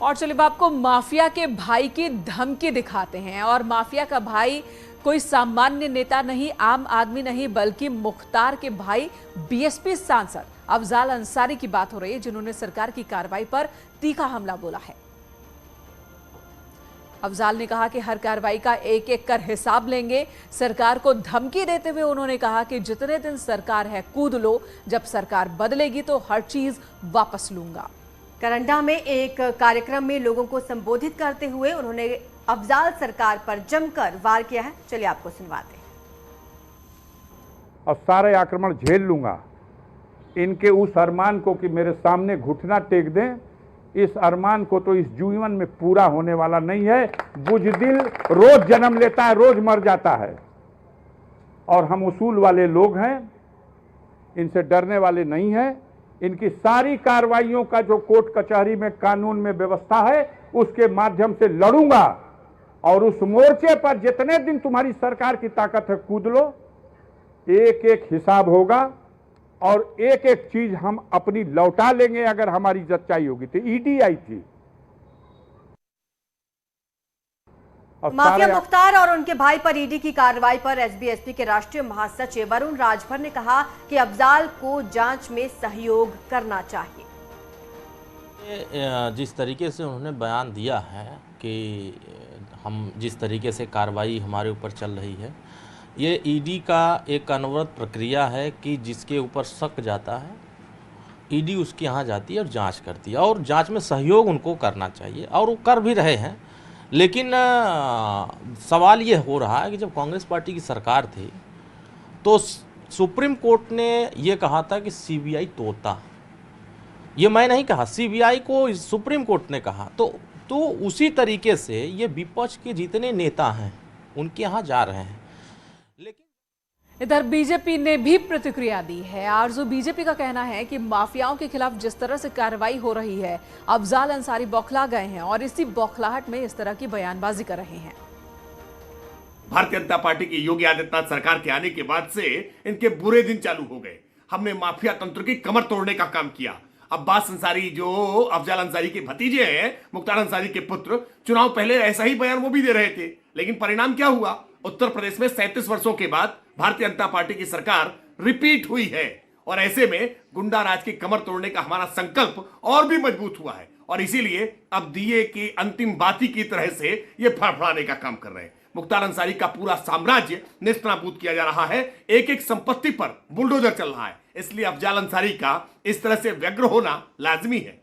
और चलिए अब आपको माफिया के भाई की धमकी दिखाते हैं। और माफिया का भाई कोई सामान्य नेता नहीं, आम आदमी नहीं, बल्कि मुख्तार के भाई बीएसपी सांसद अफजाल अंसारी की बात हो रही है, जिन्होंने सरकार की कार्रवाई पर तीखा हमला बोला है। अफजाल ने कहा कि हर कार्रवाई का एक एक कर हिसाब लेंगे। सरकार को धमकी देते हुए उन्होंने कहा कि जितने दिन सरकार है कूद लो, जब सरकार बदलेगी तो हर चीज वापस लूंगा। करंडा में एक कार्यक्रम में लोगों को संबोधित करते हुए उन्होंने अफजाल सरकार पर जमकर वार किया है। चलिए आपको सुनवाते हैं। और सारे आक्रमण झेल लूंगा। इनके उस अरमान को कि मेरे सामने घुटना टेक दें, इस अरमान को तो इस जीवन में पूरा होने वाला नहीं है। बुज़दिल रोज जन्म लेता है, रोज मर जाता है। और हम उसूल वाले लोग हैं, इनसे डरने वाले नहीं हैं। इनकी सारी कार्रवाइयों का जो कोर्ट कचहरी में कानून में व्यवस्था है, उसके माध्यम से लड़ूंगा। और उस मोर्चे पर जितने दिन तुम्हारी सरकार की ताकत है कूद लो, एक एक हिसाब होगा और एक एक चीज हम अपनी लौटा लेंगे। अगर हमारी सच्चाई होगी तो ईडी आई थी। माफिया मुख्तार और उनके भाई पर ईडी की कार्रवाई पर एसबी-एसपी के राष्ट्रीय महासचिव वरुण राजभर ने कहा कि अफजाल को जांच में सहयोग करना चाहिए। जिस तरीके से उन्होंने बयान दिया है कि हम जिस तरीके से कार्रवाई हमारे ऊपर चल रही है, ये ईडी का एक अनवरत प्रक्रिया है कि जिसके ऊपर शक जाता है ईडी उसके यहाँ जाती है और जांच करती है, और जांच में सहयोग उनको करना चाहिए और वो कर भी रहे हैं। लेकिन सवाल ये हो रहा है कि जब कांग्रेस पार्टी की सरकार थी तो सुप्रीम कोर्ट ने ये कहा था कि सीबीआई तोता, ये मैं नहीं कहा, सीबीआई को सुप्रीम कोर्ट ने कहा। तो उसी तरीके से ये विपक्ष के जितने नेता हैं उनके यहाँ जा रहे हैं। लेकिन इधर बीजेपी ने भी प्रतिक्रिया दी है। आरजू बीजेपी का कहना है कि माफियाओं के खिलाफ जिस तरह से कार्रवाई हो रही है, अफजाल अंसारी बौखला गए हैं और इसी बौखलाहट में इस तरह की बयानबाजी कर रहे हैं। भारतीय जनता पार्टी की योगी आदित्यनाथ सरकार के आने के बाद से इनके बुरे दिन चालू हो गए। हमने माफिया तंत्र की कमर तोड़ने का काम किया। अब्बास अंसारी जो अफजाल अंसारी के भतीजे हैं, मुख्तार अंसारी के पुत्र, चुनाव पहले ऐसा ही बयान वो भी दे रहे थे। लेकिन परिणाम क्या हुआ? उत्तर प्रदेश में 37 वर्षों के बाद भारतीय जनता पार्टी की सरकार रिपीट हुई है और ऐसे में गुंडा राज की कमर तोड़ने का हमारा संकल्प और भी मजबूत हुआ है। और इसीलिए अब दिए की अंतिम बाती की तरह से ये फड़फड़ाने का काम कर रहे हैं। मुख्तार अंसारी का पूरा साम्राज्य नेस्तनाबूद किया जा रहा है, एक एक संपत्ति पर बुलडोजर चल रहा है। इसलिए अफजाल अंसारी का इस तरह से व्यग्र होना लाजमी है।